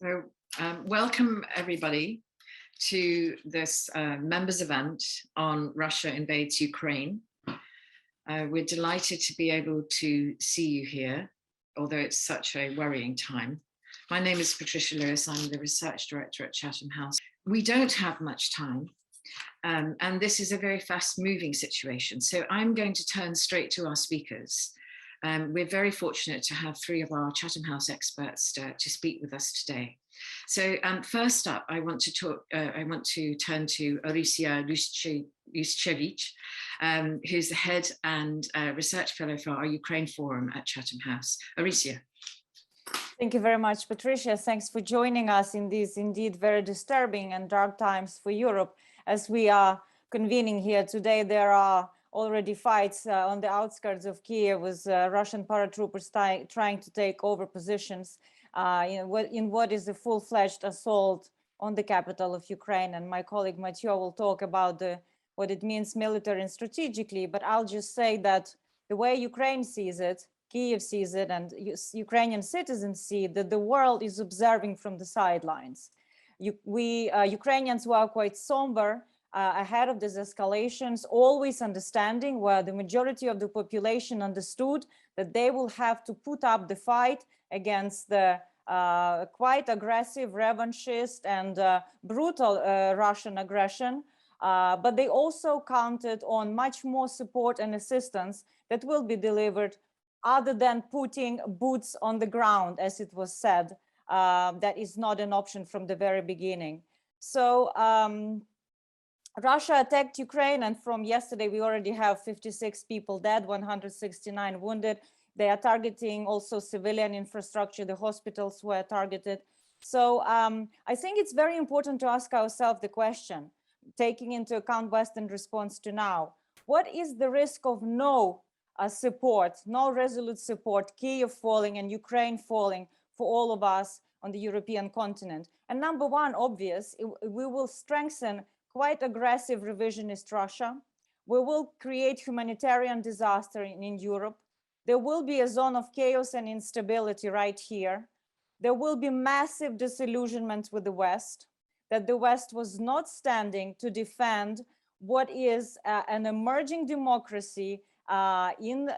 So, welcome everybody to this members event on Russia invades Ukraine. We're delighted to be able to see you here, although it's such a worrying time. My name is Patricia Lewis. I'm the research director at Chatham House. We don't have much time, and this is a very fast-moving situation. So I'm going to turn straight to our speakers. We're very fortunate to have three of our Chatham House experts to speak with us today. So first up, I want to turn to Orysia Luszkiewicz, who's the head and research fellow for our Ukraine Forum at Chatham House. Orysia. Thank you very much, Patricia. Thanks for joining us in these indeed very disturbing and dark times for Europe. As we are convening here today, there are already fights on the outskirts of Kiev with Russian paratroopers trying to take over positions in what is a full-fledged assault on the capital of Ukraine. And my colleague Mathieu will talk about what it means military and strategically, but I'll just say that the way Ukraine sees it, Kiev sees it, and Ukrainian citizens see it, that the world is observing from the sidelines. Ukrainians were quite somber ahead of these escalations, always understanding, where the majority of the population understood that they will have to put up the fight against the quite aggressive, revanchist and brutal Russian aggression. But they also counted on much more support and assistance that will be delivered other than putting boots on the ground, as it was said. That is not an option from the very beginning. So Russia attacked Ukraine, and from yesterday we already have 56 people dead, 169 wounded. They are targeting also civilian infrastructure. The hospitals were targeted. So I think it's very important to ask ourselves the question, taking into account Western response to now, what is the risk of no support, no resolute support, Kiev falling and Ukraine falling for all of us on the European continent? And number one, obvious, we will strengthen quite aggressive revisionist Russia. We will create humanitarian disaster in Europe. There will be a zone of chaos and instability right here. There will be massive disillusionment with the West, that the West was not standing to defend what is an emerging democracy in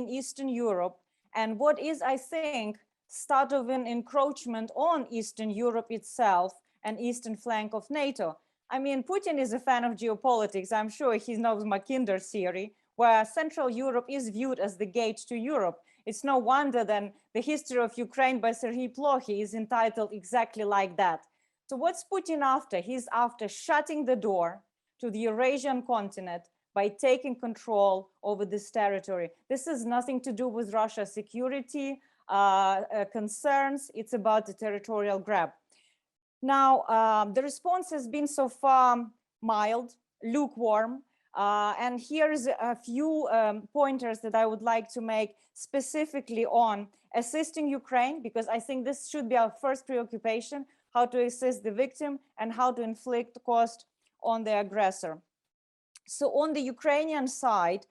Eastern Europe, and what is, I think, start of an encroachment on Eastern Europe itself and eastern flank of NATO. I mean, Putin is a fan of geopolitics. I'm sure he knows Mackinder's theory, where Central Europe is viewed as the gate to Europe. It's no wonder then the history of Ukraine by Serhiy Plokhy is entitled exactly like that. So what's Putin after? He's after shutting the door to the Eurasian continent by taking control over this territory. This has nothing to do with Russia's security concerns. It's about the territorial grab. Now, the response has been so far mild, lukewarm, and here's a few pointers that I would like to make specifically on assisting Ukraine, because I think this should be our first preoccupation, how to assist the victim and how to inflict cost on the aggressor. So on the Ukrainian side,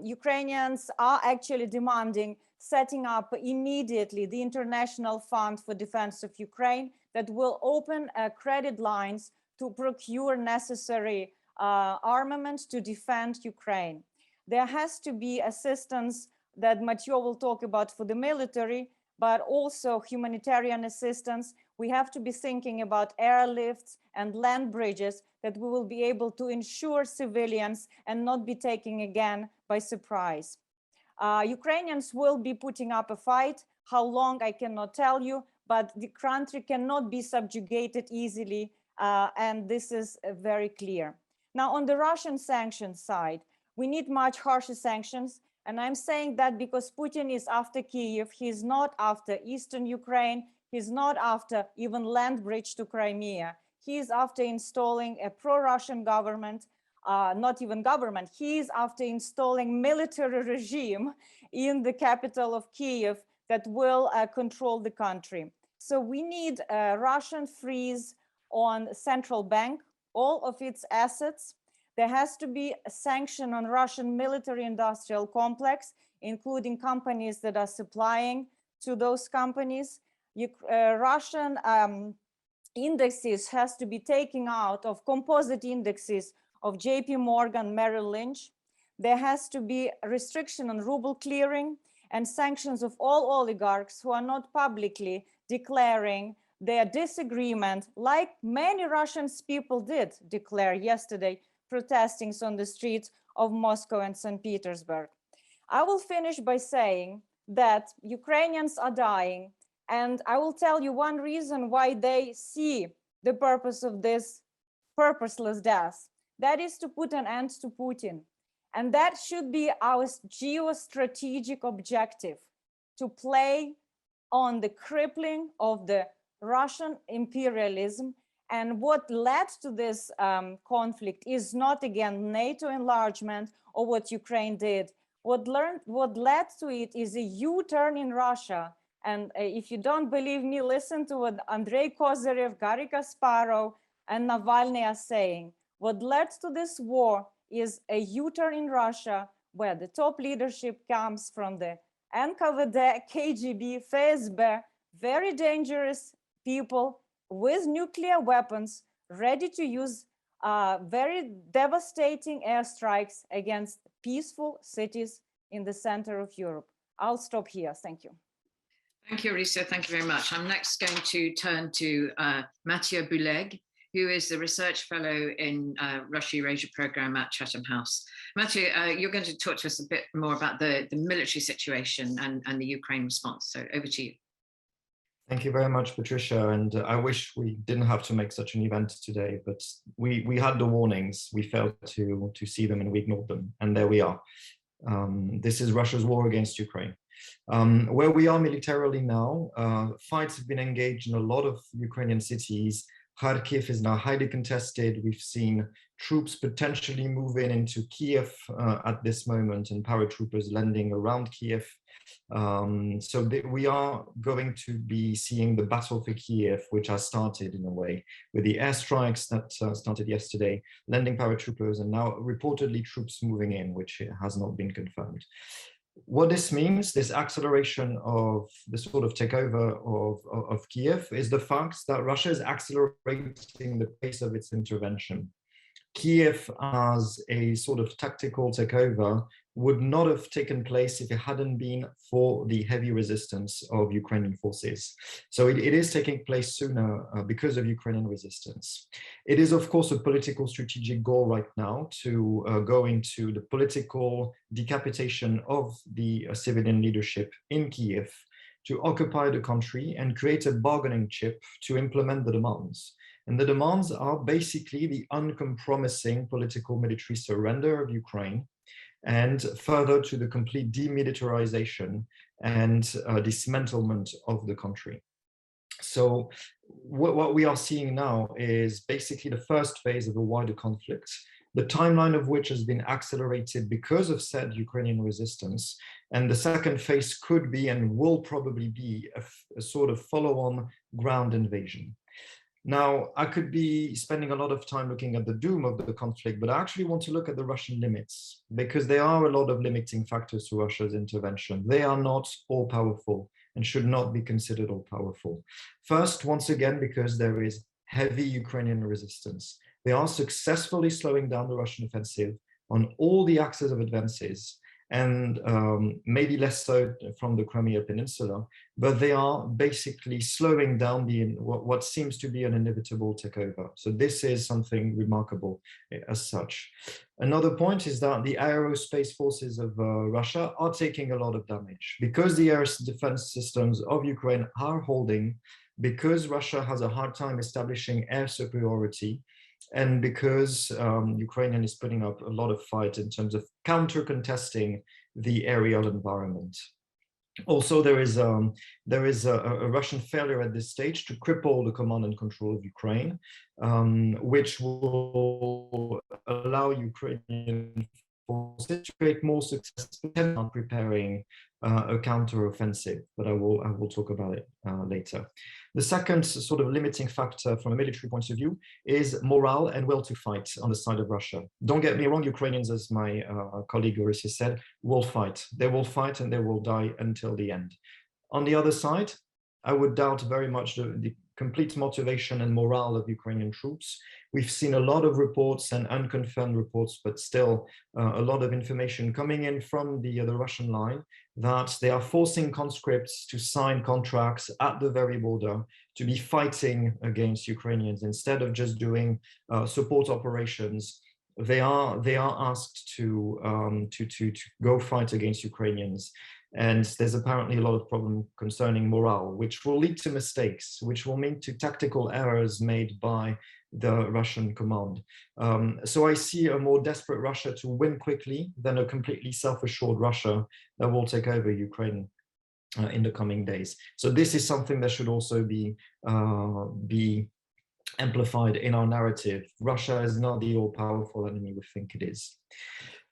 Ukrainians are actually demanding setting up immediately the International Fund for Defense of Ukraine that will open credit lines to procure necessary armament to defend Ukraine. There has to be assistance that Mathieu will talk about for the military, but also humanitarian assistance. We have to be thinking about airlifts and land bridges that we will be able to ensure civilians and not be taken again by surprise. Ukrainians will be putting up a fight. How long, I cannot tell you, but the country cannot be subjugated easily, and this is very clear. Now, on the Russian sanctions side, we need much harsher sanctions, and I'm saying that because Putin is after Kiev. He's not after Eastern Ukraine. He's not after even land bridge to Crimea. He is after installing a pro-Russian government, not even government. He is after installing military regime in the capital of Kiev that will control the country. So we need a Russian freeze on central bank, all of its assets. There has to be a sanction on Russian military industrial complex, including companies that are supplying to those companies. Russian indexes has to be taken out of composite indexes of JP Morgan, Merrill Lynch. There has to be a restriction on ruble clearing and sanctions of all oligarchs who are not publicly declaring their disagreement, like many Russian people did declare yesterday, protesting on the streets of Moscow and St. Petersburg. I will finish by saying that Ukrainians are dying, and I will tell you one reason why they see the purpose of this purposeless death. That is to put an end to Putin. And that should be our geostrategic objective, to play on the crippling of the Russian imperialism. And what led to this conflict is not, again, NATO enlargement or what Ukraine did. What led to it is a U-turn in Russia. And if you don't believe me, listen to what Andrei Kozyrev, Garry Kasparov, and Navalny are saying. What led to this war is a U-turn in Russia, where the top leadership comes from the NKVD, KGB, FSB, very dangerous people with nuclear weapons, ready to use very devastating airstrikes against peaceful cities in the center of Europe. I'll stop here. Thank you. Thank you, Arisa. Thank you very much. I'm next going to turn to Mathieu Bouleg, who is the research fellow in Russia-Eurasia program at Chatham House. Mathieu, you're going to talk to us a bit more about the military situation and the Ukraine response. So over to you. Thank you very much, Patricia. And I wish we didn't have to make such an event today, but we had the warnings. We failed to see them and we ignored them. And there we are. This is Russia's war against Ukraine. Where we are militarily now, fights have been engaged in a lot of Ukrainian cities. Kharkiv is now highly contested. We've seen troops potentially move into Kiev at this moment, and paratroopers landing around Kiev. We are going to be seeing the battle for Kiev, which has started in a way with the airstrikes that started yesterday, landing paratroopers, and now reportedly troops moving in, which has not been confirmed. What this means, this acceleration of the sort of takeover of Kiev, is the fact that Russia is accelerating the pace of its intervention. Kiev as a sort of tactical takeover would not have taken place if it hadn't been for the heavy resistance of Ukrainian forces. So it is taking place sooner because of Ukrainian resistance. It is, of course, a political strategic goal right now to go into the political decapitation of the civilian leadership in Kiev, to occupy the country and create a bargaining chip to implement the demands. And the demands are basically the uncompromising political military surrender of Ukraine, and further to the complete demilitarization and dismantlement of the country. So what we are seeing now is basically the first phase of a wider conflict, the timeline of which has been accelerated because of said Ukrainian resistance. And the second phase could be and will probably be a sort of follow-on ground invasion. Now, I could be spending a lot of time looking at the doom of the conflict, but I actually want to look at the Russian limits, because there are a lot of limiting factors to Russia's intervention. They are not all powerful and should not be considered all powerful. First, once again, because there is heavy Ukrainian resistance. They are successfully slowing down the Russian offensive on all the axes of advances, and maybe less so from the Crimea Peninsula, but they are basically slowing down what seems to be an inevitable takeover. So this is something remarkable as such. Another point is that the aerospace forces of Russia are taking a lot of damage because the air defense systems of Ukraine are holding, because Russia has a hard time establishing air superiority, and because Ukrainian is putting up a lot of fight in terms of counter-contesting the aerial environment. Also, there is a Russian failure at this stage to cripple the command and control of Ukraine, which will allow Ukrainian forces to create more success in preparing a counter-offensive, but I will talk about it later. The second sort of limiting factor from a military point of view is morale and will to fight on the side of Russia. Don't get me wrong, Ukrainians, as my colleague Arisa said, will fight. They will fight and they will die until the end. On the other side, I would doubt very much the complete motivation and morale of Ukrainian troops. We've seen a lot of reports and unconfirmed reports, but still a lot of information coming in from the Russian line that they are forcing conscripts to sign contracts at the very border to be fighting against Ukrainians instead of just doing support operations. They are asked to go fight against Ukrainians. And there's apparently a lot of problem concerning morale, which will lead to mistakes, which will lead to tactical errors made by the Russian command. So I see a more desperate Russia to win quickly than a completely self-assured Russia that will take over Ukraine in the coming days. So this is something that should also be amplified in our narrative. Russia is not the all-powerful enemy we think it is.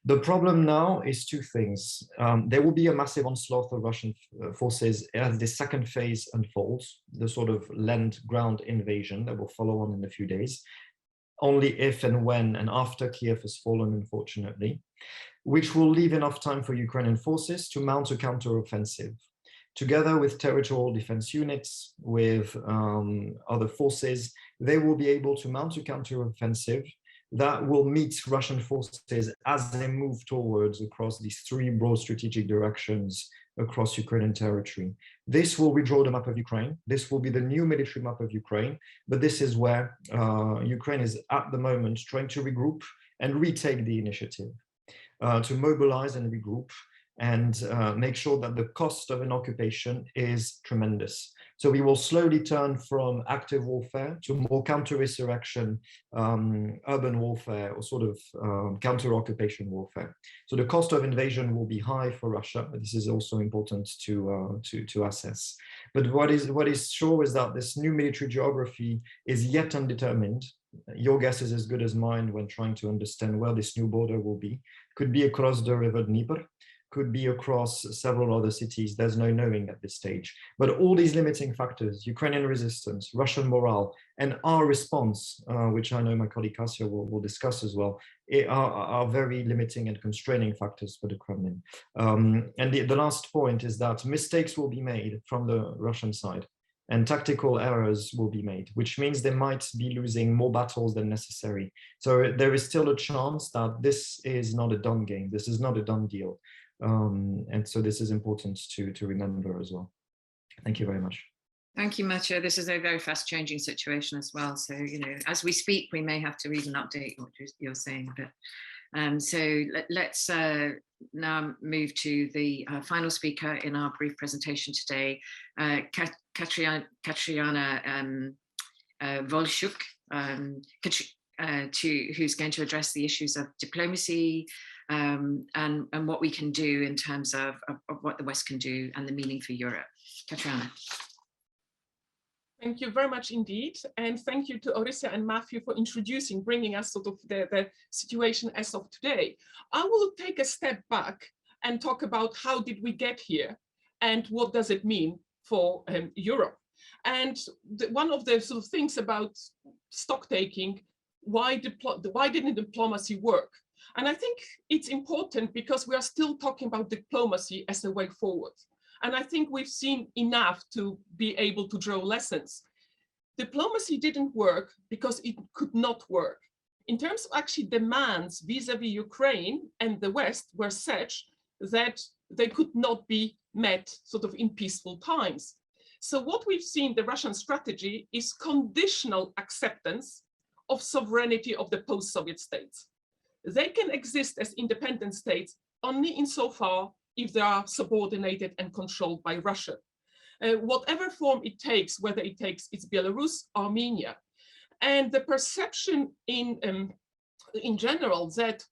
The problem now is two things. There will be a massive onslaught of Russian forces as the second phase unfolds, the sort of land ground invasion that will follow on in a few days, only if and when and after Kiev has fallen, unfortunately, which will leave enough time for Ukrainian forces to mount a counteroffensive. Together with territorial defense units, with other forces, they will be able to mount a counteroffensive that will meet Russian forces as they move towards across these three broad strategic directions across Ukrainian territory. This will redraw the map of Ukraine. This will be the new military map of Ukraine, but this is where Ukraine is at the moment trying to regroup and retake the initiative, to mobilize and regroup and make sure that the cost of an occupation is tremendous. So we will slowly turn from active warfare to more counter-insurrection, urban warfare, or sort of counter-occupation warfare. So the cost of invasion will be high for Russia, but this is also important to assess. But what is sure is that this new military geography is yet undetermined. Your guess is as good as mine when trying to understand where this new border will be. Could be across the river Dnieper, could be across several other cities. There's no knowing at this stage. But all these limiting factors, Ukrainian resistance, Russian morale, and our response, which I know my colleague Kasia will discuss as well, are very limiting and constraining factors for the Kremlin. And the last point is that mistakes will be made from the Russian side, and tactical errors will be made, which means they might be losing more battles than necessary. So there is still a chance that this is not a done game. This is not a done deal. And so this is important to remember as well. Thank you very much. Thank you, Mathieu. This is a very fast-changing situation as well. So, as we speak, we may have to even update what you're saying. But so let's now move to the final speaker in our brief presentation today, Katriana Volchuk, who's going to address the issues of diplomacy, and what we can do in terms of what the West can do and the meaning for Europe. Katriana. Thank you very much indeed. And thank you to Orisia and Matthew for bringing us sort of the situation as of today. I will take a step back and talk about how did we get here and what does it mean for Europe. And one of the sort of things about stock taking, why didn't diplomacy work? And I think it's important because we are still talking about diplomacy as a way forward. And I think we've seen enough to be able to draw lessons. Diplomacy didn't work because it could not work. In terms of actually demands vis-a-vis Ukraine and the West were such that they could not be met sort of in peaceful times. So what we've seen, the Russian strategy is conditional acceptance of sovereignty of the post-Soviet states. They can exist as independent states only insofar if they are subordinated and controlled by Russia. Whatever form it takes, whether it's Belarus, Armenia. And the perception in general that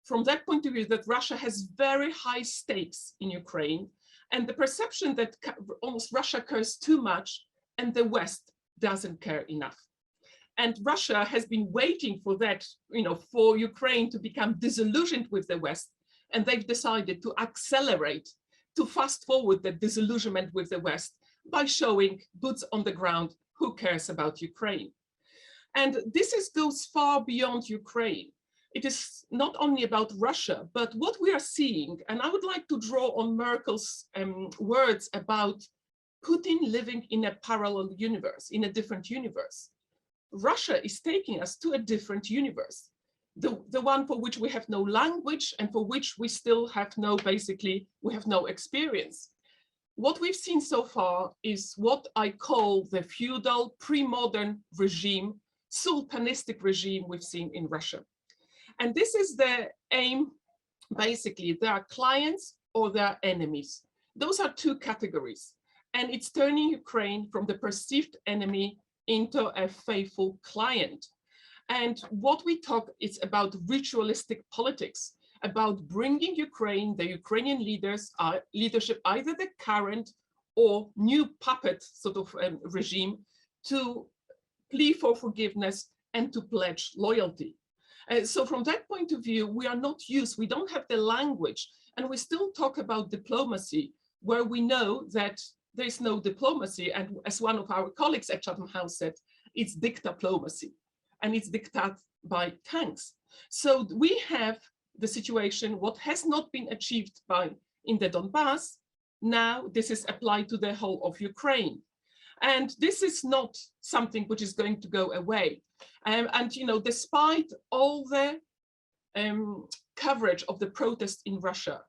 from that point of view that Russia has very high stakes in Ukraine, and the perception that almost Russia cares too much and the West doesn't care enough. And Russia has been waiting for that, for Ukraine to become disillusioned with the West. And they've decided to accelerate, to fast forward the disillusionment with the West by showing boots on the ground who cares about Ukraine. And this goes far beyond Ukraine. It is not only about Russia, but what we are seeing, and I would like to draw on Merkel's words about Putin living in a parallel universe, in a different universe. Russia is taking us to a different universe, the one for which we have no language and for which we still have no, basically, we have no experience. What we've seen so far is what I call the feudal pre-modern regime, sultanistic regime we've seen in Russia. And this is the aim, basically, there are clients or there are enemies. Those are two categories. And it's turning Ukraine from the perceived enemy into a faithful client. And what we talk is about ritualistic politics, about bringing Ukraine, the Ukrainian leadership, either the current or new puppet sort of regime, to plea for forgiveness and to pledge loyalty. So from that point of view, we are not used, we don't have the language, and we still talk about diplomacy, where we know that there's no diplomacy. And as one of our colleagues at Chatham House said, it's dictaplomacy, and it's dictated by tanks. So we have the situation, what has not been achieved in the Donbass, now this is applied to the whole of Ukraine. And this is not something which is going to go away. And you know, despite all the coverage of the protests in Russia,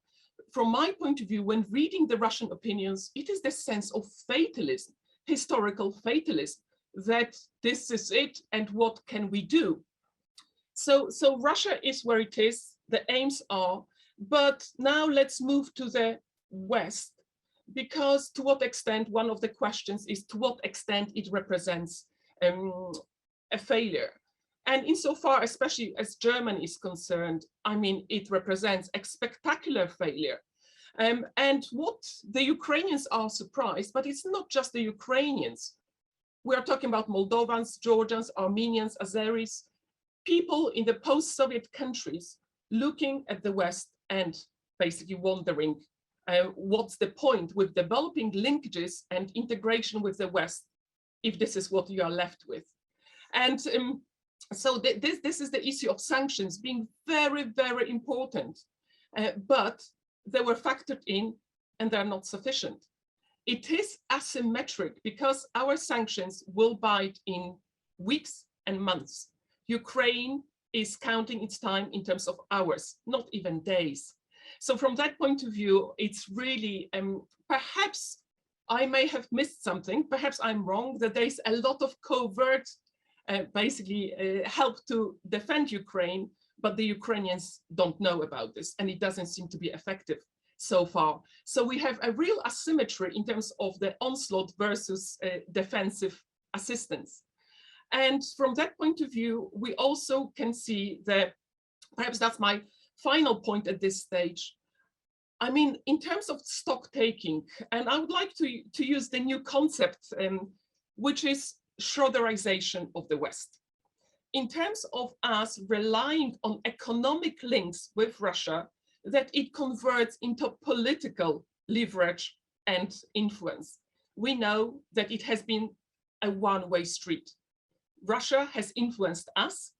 from my point of view, when reading the Russian opinions, it is the sense of fatalism, historical fatalism, that this is it and what can we do? So Russia is where it is, the aims are, but now let's move to the West, because to what extent, one of the questions is to what extent it represents a failure. And insofar, especially as Germany is concerned, I mean, it represents a spectacular failure. And what the Ukrainians are surprised, but it's not just the Ukrainians. We are talking about Moldovans, Georgians, Armenians, Azeris, people in the post-Soviet countries looking at the West and basically wondering what's the point with developing linkages and integration with the West if this is what you are left with. And so this is the issue of sanctions being very, very important, but they were factored in and they're not sufficient. It is asymmetric because our sanctions will bite in weeks and months. Ukraine is counting its time in terms of hours, not even days. So from that point of view, it's really, perhaps I may have missed something, perhaps I'm wrong, that there's a lot of covert, help to defend Ukraine, but the Ukrainians don't know about this, and it doesn't seem to be effective so far. So we have a real asymmetry in terms of the onslaught versus defensive assistance. And from that point of view, we also can see that, perhaps that's my final point at this stage. I mean, in terms of stock taking, and I would like to use the new concept, which is Schroederization of the West. In terms of us relying on economic links with Russia, that it converts into political leverage and influence. We know that it has been a one-way street. Russia has influenced us,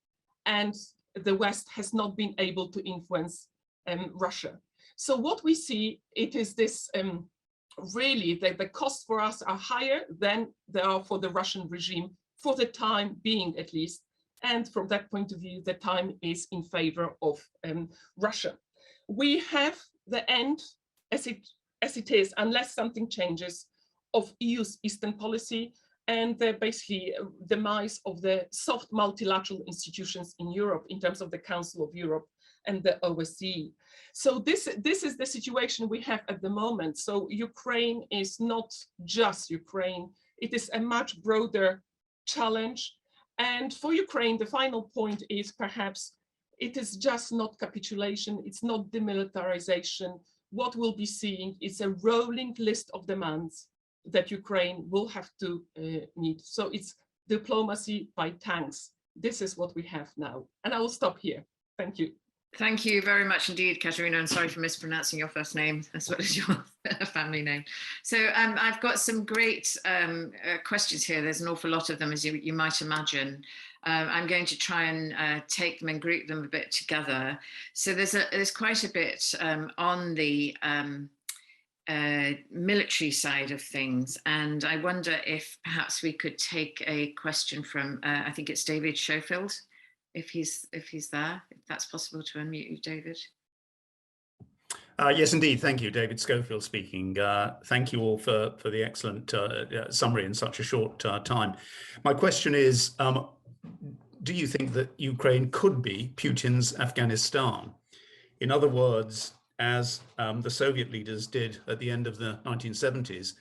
and the West has not been able to influence Russia. So what we see, it is this really that the costs for us are higher than they are for the Russian regime, for the time being at least. And from that point of view, the time is in favor of Russia. We have the end, as it is, unless something changes, of EU's Eastern policy and the basically demise of the soft multilateral institutions in Europe in terms of the Council of Europe and the OSCE. So this is the situation we have at the moment. So Ukraine is not just Ukraine, it is a much broader challenge. And for Ukraine, the final point is perhaps it is just not capitulation, it's not demilitarization. What we'll be seeing is a rolling list of demands that Ukraine will have to meet. So it's diplomacy by tanks. This is what we have now. And I will stop here. Thank you. Thank you very much indeed, Katerina, and sorry for mispronouncing your first name as well as your family name. So I've got some great questions here. There's an awful lot of them, as you might imagine. I'm going to try and take them and group them a bit together. So there's quite a bit on the military side of things. And I wonder if perhaps we could take a question from, I think it's David Schofield, if he's there, if that's possible to unmute you, David. Yes, indeed. Thank you. David Schofield speaking. Thank you all for the excellent summary in such a short time. My question is, do you think that Ukraine could be Putin's Afghanistan? In other words, as the Soviet leaders did at the end of the 1970s,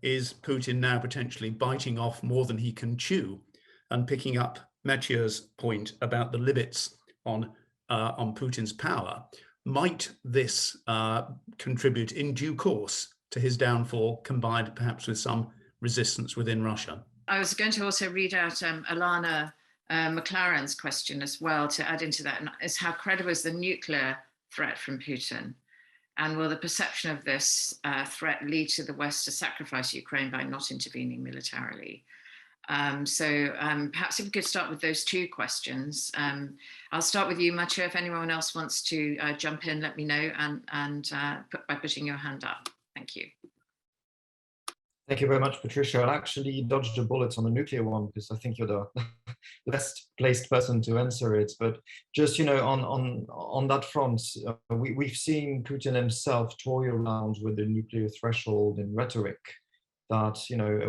is Putin now potentially biting off more than he can chew and picking up Mathieu's point about the limits on Putin's power? Might this contribute in due course to his downfall, combined perhaps with some resistance within Russia? I was going to also read out Alana McLaren's question as well to add into that, is how credible is the nuclear threat from Putin? And will the perception of this threat lead to the West to sacrifice Ukraine by not intervening militarily? Perhaps if we could start with those two questions. I'll start with you, Mathieu. If anyone else wants to jump in, let me know, and by putting your hand up. Thank you. Thank you very much, Patricia. I actually dodged a bullet on the nuclear one because I think you're the best placed person to answer it. But just, you know, on that front, we've seen Putin himself toy around with the nuclear threshold in rhetoric, that, you know,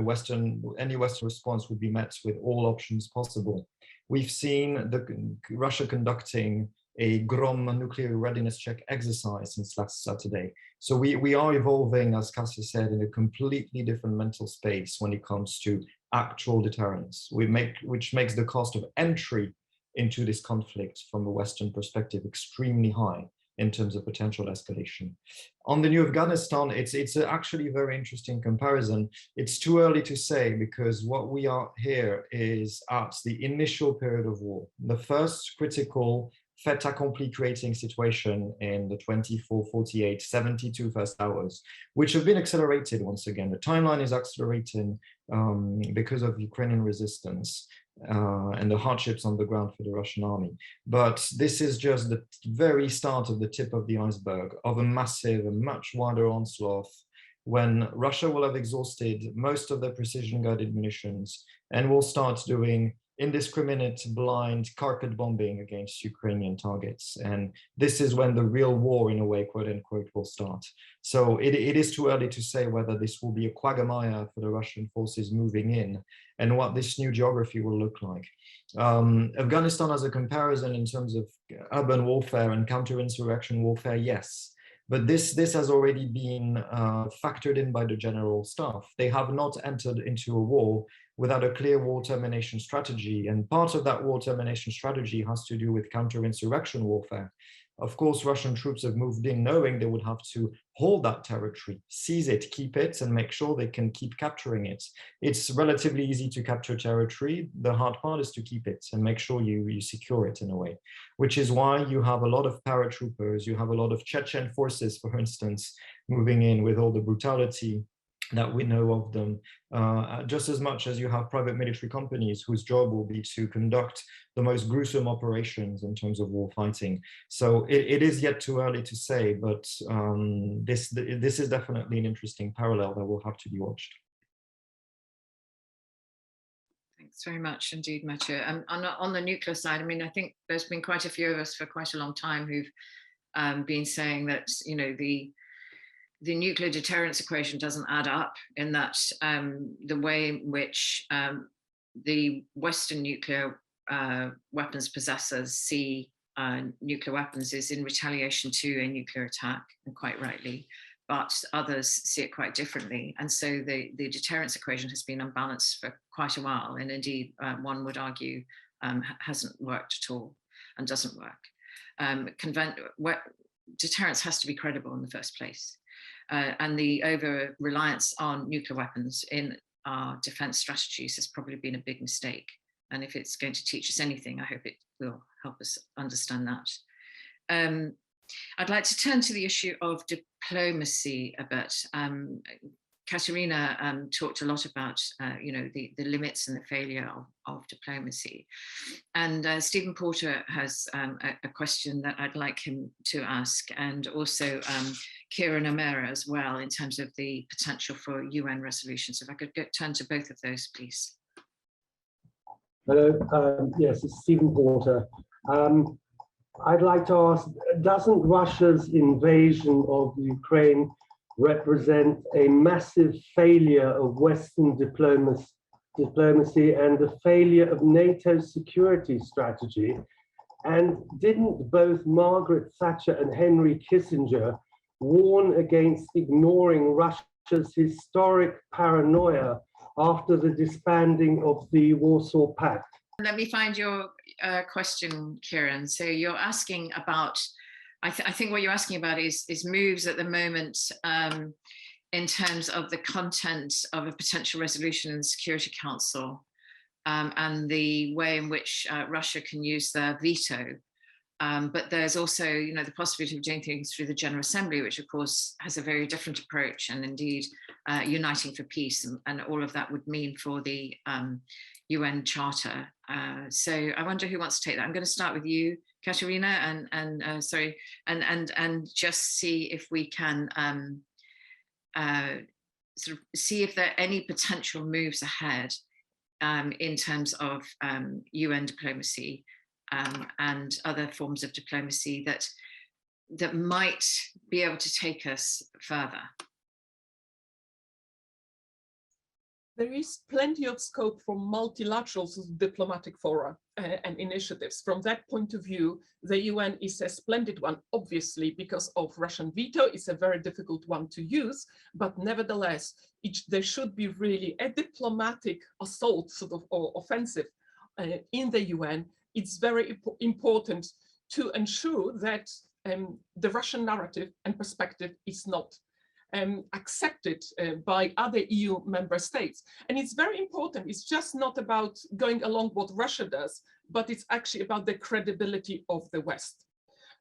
any Western response would be met with all options possible. We've seen Russia conducting a Grom nuclear readiness check exercise since last Saturday. So we are evolving, as Cassia said, in a completely different mental space when it comes to actual deterrence, which makes the cost of entry into this conflict from a Western perspective extremely high in terms of potential escalation. On the new Afghanistan, it's actually a very interesting comparison. It's too early to say, because what we are here is at the initial period of war, the first critical fait accompli creating situation in the 24, 48, 72 first hours, which have been accelerated once again. The timeline is accelerating because of Ukrainian resistance and the hardships on the ground for the Russian army. But this is just the very start of the tip of the iceberg of a massive and much wider onslaught when Russia will have exhausted most of their precision-guided munitions and will start doing indiscriminate, blind carpet bombing against Ukrainian targets. And this is when the real war, in a way, quote unquote, will start. So it is too early to say whether this will be a quagmire for the Russian forces moving in and what this new geography will look like. Afghanistan as a comparison in terms of urban warfare and counterinsurrection warfare, yes. But this has already been factored in by the general staff. They have not entered into a war without a clear war termination strategy. And part of that war termination strategy has to do with counterinsurrection warfare. Of course, Russian troops have moved in knowing they would have to hold that territory, seize it, keep it, and make sure they can keep capturing it. It's relatively easy to capture territory. The hard part is to keep it and make sure you secure it in a way, which is why you have a lot of paratroopers, you have a lot of Chechen forces, for instance, moving in with all the brutality that we know of them, just as much as you have private military companies whose job will be to conduct the most gruesome operations in terms of war fighting. So it is yet too early to say, but this is definitely an interesting parallel that will have to be watched. Thanks very much indeed, Mathieu. And on the nuclear side, I mean, I think there's been quite a few of us for quite a long time who've been saying that, you know, the nuclear deterrence equation doesn't add up, in that the way in which the Western nuclear weapons possessors see nuclear weapons is in retaliation to a nuclear attack, and quite rightly, but others see it quite differently. And so the deterrence equation has been unbalanced for quite a while, and indeed one would argue hasn't worked at all and doesn't work. Deterrence has to be credible in the first place. And the over-reliance on nuclear weapons in our defense strategies has probably been a big mistake. And if it's going to teach us anything, I hope it will help us understand that. I'd like to turn to the issue of diplomacy a bit. Katerina talked a lot about, the limits and the failure of diplomacy. And Stephen Porter has a question that I'd like him to ask, and also Kieran O'Meara as well, in terms of the potential for UN resolutions. If I could turn to both of those, please. Hello, yes, it's Stephen Porter. I'd like to ask, doesn't Russia's invasion of Ukraine represent a massive failure of Western diplomacy and a failure of NATO's security strategy? And didn't both Margaret Thatcher and Henry Kissinger warn against ignoring Russia's historic paranoia after the disbanding of the Warsaw Pact? Let me find your question, Kieran. So you're asking about, I think what you're asking about is moves at the moment in terms of the content of a potential resolution in the Security Council, and the way in which Russia can use their veto. But there's also, the possibility of doing things through the General Assembly, which of course has a very different approach, and indeed uniting for peace, and all of that would mean for the UN Charter. So I wonder who wants to take that. I'm going to start with you, Katerina, and just see if we can sort of see if there are any potential moves ahead in terms of UN diplomacy and other forms of diplomacy that might be able to take us further. There is plenty of scope for multilateral diplomatic fora and initiatives. From that point of view, the UN is a splendid one, obviously, because of Russian veto. It's a very difficult one to use, but nevertheless, there should be really a diplomatic assault, sort of, or offensive in the UN. It's very important to ensure that the Russian narrative and perspective is not accepted by other EU member states. And it's very important. It's just not about going along what Russia does, but it's actually about the credibility of the West.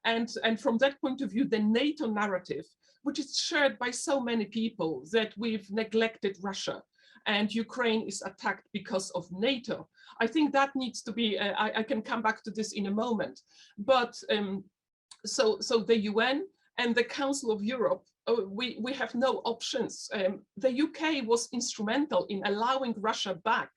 And from that point of view, the NATO narrative, which is shared by so many people, that we've neglected Russia and Ukraine is attacked because of NATO. I think that needs to be, I can come back to this in a moment, but so the UN and the Council of Europe, we have no options. The UK was instrumental in allowing Russia back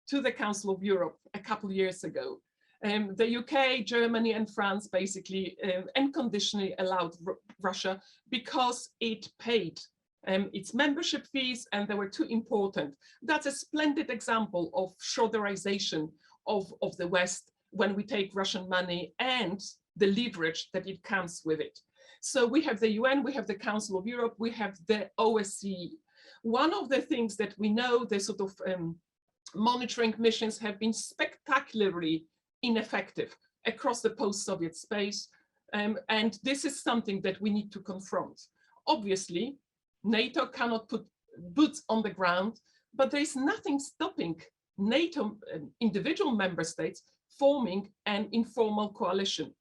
to the Council of Europe a couple of years ago. The UK, Germany and France basically unconditionally allowed Russia because it paid its membership fees, and they were too important. That's a splendid example of Schroederization of the West when we take Russian money and the leverage that it comes with it. So we have the UN, we have the Council of Europe, we have the OSCE. One of the things that we know, the sort of monitoring missions have been spectacularly ineffective across the post-Soviet space. And this is something that we need to confront. Obviously, NATO cannot put boots on the ground, but there is nothing stopping NATO individual member states forming an informal coalition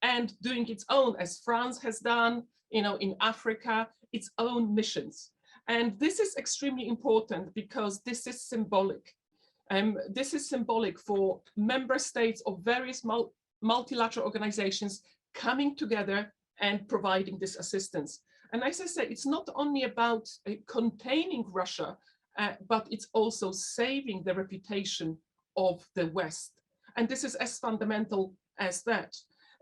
and doing its own, as France has done, in Africa, its own missions. And this is extremely important because this is symbolic. This is symbolic for member states of various multilateral organizations coming together and providing this assistance. And as I said, it's not only about containing Russia, but it's also saving the reputation of the West. And this is as fundamental as that.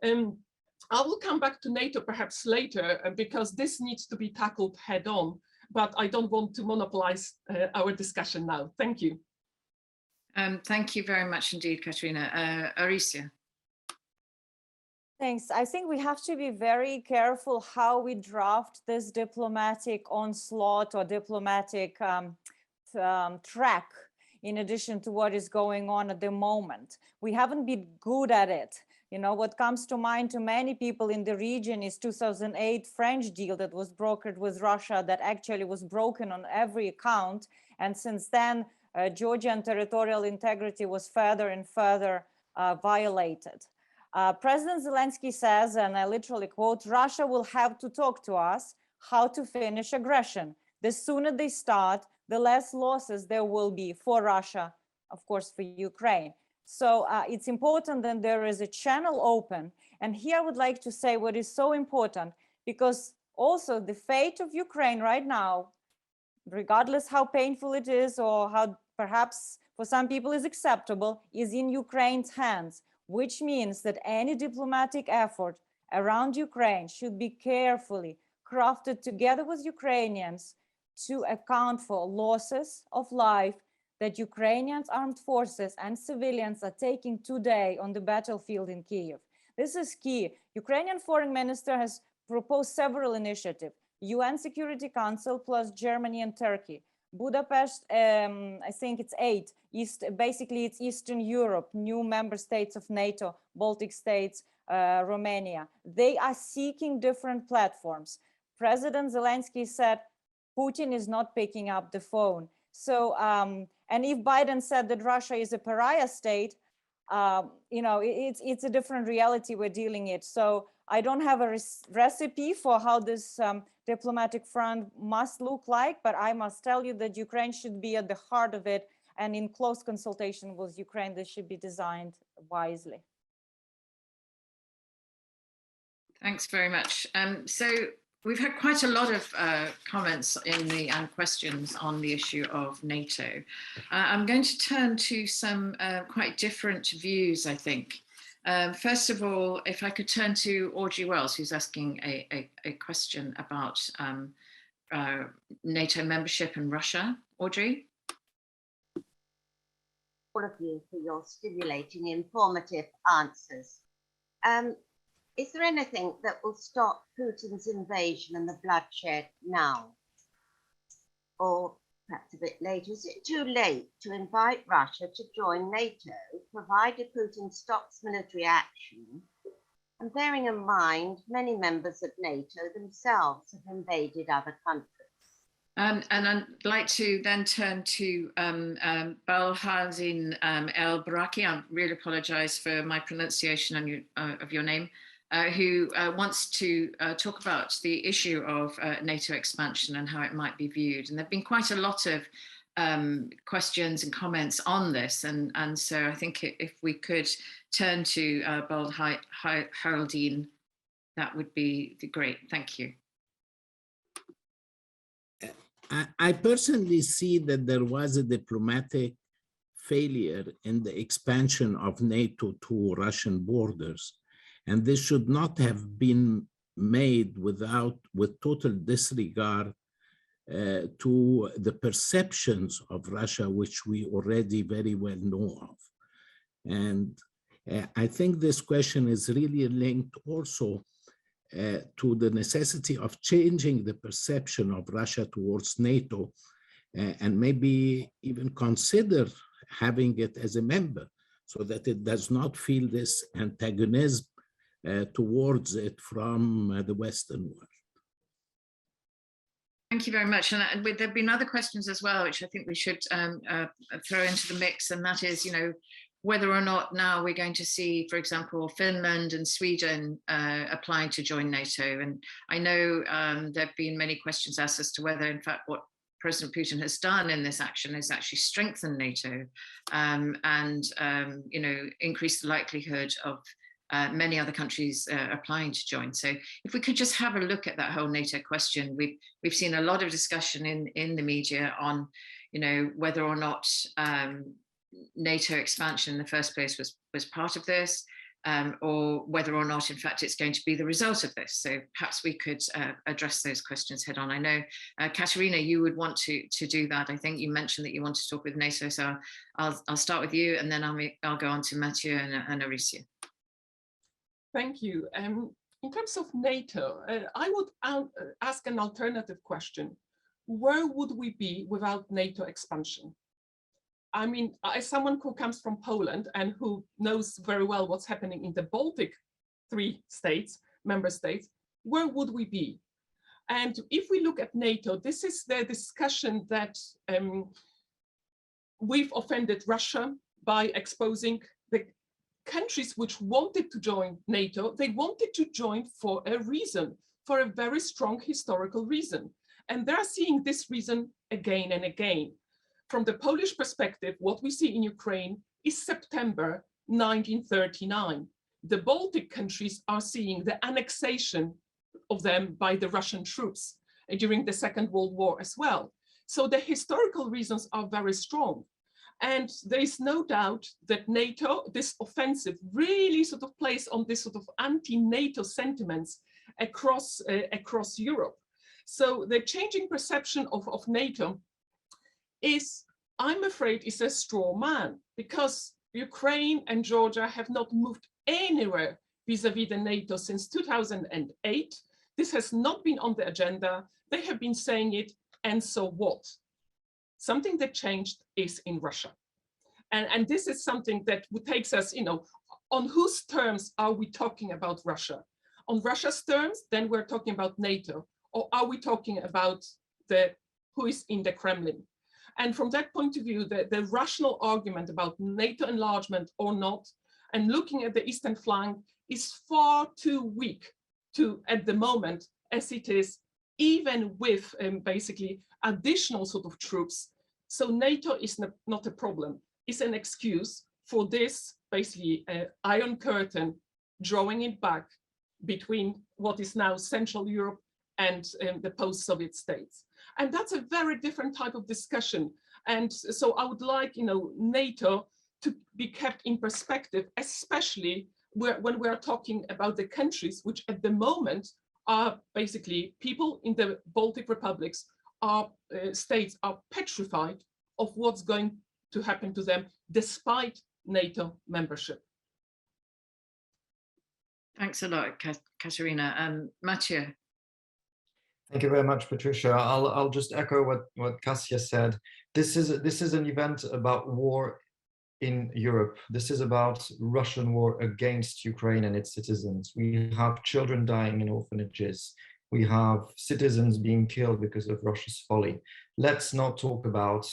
I will come back to NATO perhaps later because this needs to be tackled head on, but I don't want to monopolize our discussion now. Thank you. Thank you very much indeed, Katerina. Aristia. Thanks. I think we have to be very careful how we draft this diplomatic onslaught or diplomatic track in addition to what is going on at the moment. We haven't been good at it. What comes to mind to many people in the region is 2008 French deal that was brokered with Russia that actually was broken on every account. And since then, Georgian territorial integrity was further and further violated. President Zelensky says, and I literally quote, "Russia will have to talk to us how to finish aggression. The sooner they start, the less losses there will be for Russia, of course, for Ukraine. So it's important that there is a channel open. And here I would like to say what is so important, because also the fate of Ukraine right now, regardless how painful it is or how perhaps for some people is acceptable, is in Ukraine's hands, which means that any diplomatic effort around Ukraine should be carefully crafted together with Ukrainians to account for losses of life that Ukrainians armed forces and civilians are taking today on the battlefield in Kyiv. This is key. Ukrainian foreign minister has proposed several initiatives. UN Security Council plus Germany and Turkey. Budapest, I think it's 8. Basically, it's Eastern Europe, new member states of NATO, Baltic states, Romania. They are seeking different platforms. President Zelensky said, Putin is not picking up the phone. So, and if Biden said that Russia is a pariah state, you know, it's a different reality we're dealing it. So I don't have a recipe for how this diplomatic front must look like, but I must tell you that Ukraine should be at the heart of it, and in close consultation with Ukraine, this should be designed wisely. Thanks very much. So we've had quite a lot of comments and questions on the issue of NATO. I'm going to turn to some quite different views, I think. First of all, if I could turn to Audrey Wells, who's asking a question about NATO membership and Russia. Audrey? All of you for your stimulating, informative answers. Is there anything that will stop Putin's invasion and the bloodshed now? Or perhaps a bit later, is it too late to invite Russia to join NATO, provided Putin stops military action? And bearing in mind, many members of NATO themselves have invaded other countries. And I'd like to then turn to Balhazin El Baraki. I really apologize for my pronunciation of your name. Who wants to talk about the issue of NATO expansion and how it might be viewed. And there have been quite a lot of questions and comments on this. And so I think if we could turn to Balhazin, that would be great. Thank you. I personally see that there was a diplomatic failure in the expansion of NATO to Russian borders. And this should not have been made with total disregard to the perceptions of Russia, which we already very well know of. And I think this question is really linked also to the necessity of changing the perception of Russia towards NATO, and maybe even consider having it as a member so that it does not feel this antagonism towards it from the Western world. Thank you very much. And there have been other questions as well, which I think we should throw into the mix. And that is, you know, whether or not now we're going to see, for example, Finland and Sweden applying to join NATO. And I know there have been many questions asked as to whether, in fact, what President Putin has done in this action is actually strengthen NATO and, you know, increase the likelihood of many other countries applying to join. So if we could just have a look at that whole NATO question, we've seen a lot of discussion in the media on, you know, whether or not NATO expansion in the first place was part of this, or whether or not, in fact, it's going to be the result of this. So perhaps we could address those questions head on. I know, Katerina, you would want to do that. I think you mentioned that you want to talk with NATO, so I'll start with you, and then I'll go on to Mathieu and Auricia. Thank you. In terms of NATO, I would ask an alternative question. Where would we be without NATO expansion? I mean, as someone who comes from Poland and who knows very well what's happening in the Baltic 3 states, member states, where would we be? And if we look at NATO, this is the discussion that we've offended Russia by exposing the countries which wanted to join NATO. They wanted to join for a reason, for a very strong historical reason. And they're seeing this reason again and again. From the Polish perspective, what we see in Ukraine is September 1939. The Baltic countries are seeing the annexation of them by the Russian troops during the Second World War as well. So the historical reasons are very strong. And there is no doubt that NATO, this offensive, really sort of plays on this sort of anti-NATO sentiments across Europe. So the changing perception of NATO is, I'm afraid, is a straw man, because Ukraine and Georgia have not moved anywhere vis-a-vis the NATO since 2008. This has not been on the agenda. They have been saying it, and so what? Something that changed is in Russia. And this is something that takes us, on whose terms are we talking about Russia? On Russia's terms, then we're talking about NATO, or are we talking about who is in the Kremlin? And from that point of view, the rational argument about NATO enlargement or not, and looking at the eastern flank, is far too weak at the moment, as it is, even with basically additional sort of troops. So NATO is not a problem. It's an excuse for this basically iron curtain, drawing it back between what is now Central Europe and the post-Soviet states. And that's a very different type of discussion. And so I would like, NATO to be kept in perspective, especially when we are talking about the countries which at the moment are basically people in the Baltic republics, states are petrified of what's going to happen to them despite NATO membership. Thanks a lot, Katerina. Mathieu. Thank you very much, Patricia. I'll just echo what Kasia said. This is an event about war in Europe. This is about Russian war against Ukraine and its citizens. We have children dying in orphanages. We have citizens being killed because of Russia's folly. Let's not talk about,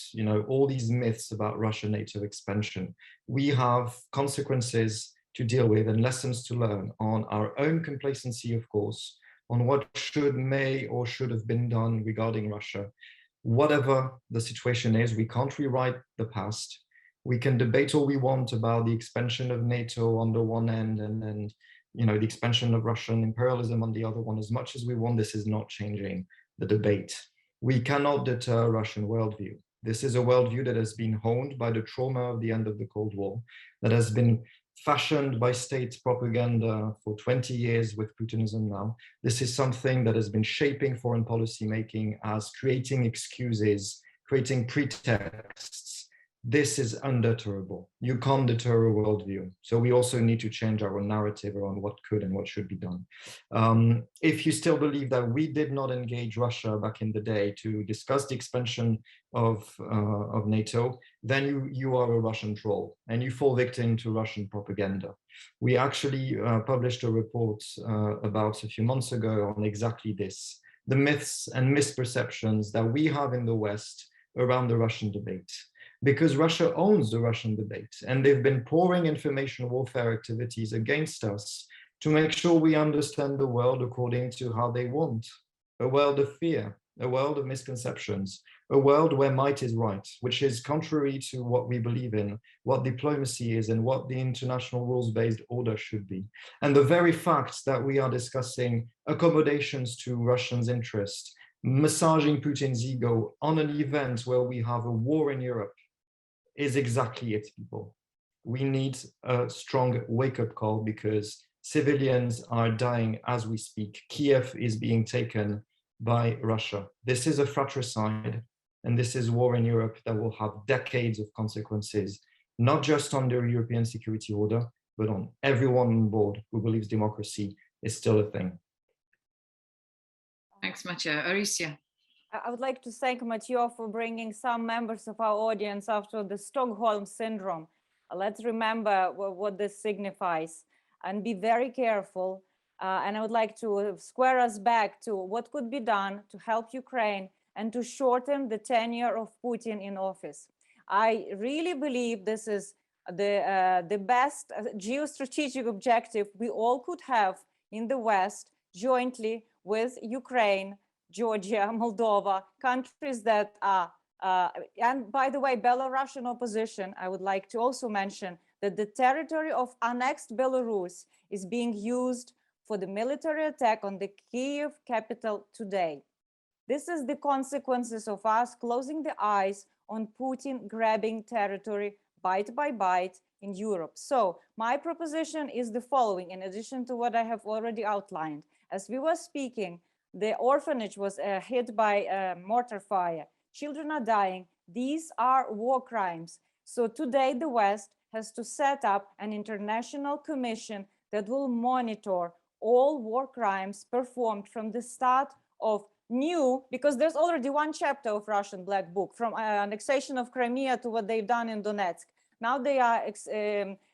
all these myths about Russian NATO expansion. We have consequences to deal with and lessons to learn on our own complacency, of course, on what may or should have been done regarding Russia. Whatever the situation is, we can't rewrite the past. We can debate all we want about the expansion of NATO on the one end and the expansion of Russian imperialism on the other one. As much as we want, this is not changing the debate. We cannot deter Russian worldview. This is a worldview that has been honed by the trauma of the end of the Cold War, that has been fashioned by state propaganda for 20 years with Putinism now. This is something that has been shaping foreign policy making as creating excuses, creating pretexts. This is undeterrable. You can't deter a worldview. So we also need to change our narrative around what could and what should be done. If you still believe that we did not engage Russia back in the day to discuss the expansion of NATO, then you are a Russian troll and you fall victim to Russian propaganda. We actually published a report about a few months ago on exactly this, the myths and misperceptions that we have in the West around the Russian debate. Because Russia owns the Russian debate, and they've been pouring information warfare activities against us to make sure we understand the world according to how they want. A world of fear, a world of misconceptions, a world where might is right, which is contrary to what we believe in, what diplomacy is, and what the international rules-based order should be. And the very fact that we are discussing accommodations to Russians' interest, massaging Putin's ego on an event where we have a war in Europe, is exactly it, people. We need a strong wake-up call because civilians are dying as we speak. Kiev is being taken by Russia. This is a fratricide, and this is war in Europe that will have decades of consequences, not just on the European security order, but on everyone on board who believes democracy is still a thing. Thanks, Mathieu. Auricia. I would like to thank Mathieu for bringing some members of our audience after the Stockholm Syndrome. Let's remember what this signifies and be very careful. And I would like to square us back to what could be done to help Ukraine and to shorten the tenure of Putin in office. I really believe this is the best geostrategic objective we all could have in the West jointly with Ukraine, Georgia, Moldova, countries that are, and by the way, Belarusian opposition, I would like to also mention that the territory of annexed Belarus is being used for the military attack on the Kyiv capital today. This is the consequences of us closing the eyes on Putin grabbing territory bite by bite in Europe. So my proposition is the following, in addition to what I have already outlined. As we were speaking, the orphanage was hit by a mortar fire. Children are dying. These are war crimes. So today the West has to set up an international commission that will monitor all war crimes performed from the start of because there's already one chapter of Russian Black Book, from annexation of Crimea to what they've done in Donetsk. Now they are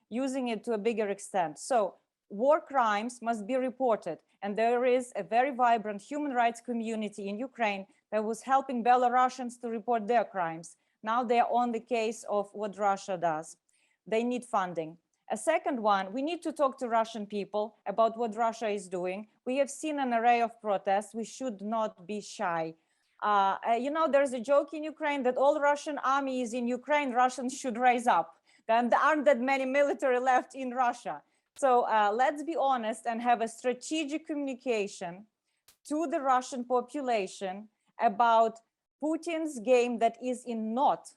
using it to a bigger extent. So war crimes must be reported. And there is a very vibrant human rights community in Ukraine that was helping Belarusians to report their crimes. Now they're on the case of what Russia does. They need funding. A second one, we need to talk to Russian people about what Russia is doing. We have seen an array of protests. We should not be shy. You know, there's a joke in Ukraine that all Russian army is in Ukraine, Russians should rise up. Then there aren't that many military left in Russia. So let's be honest and have a strategic communication to the Russian population about Putin's game that is in not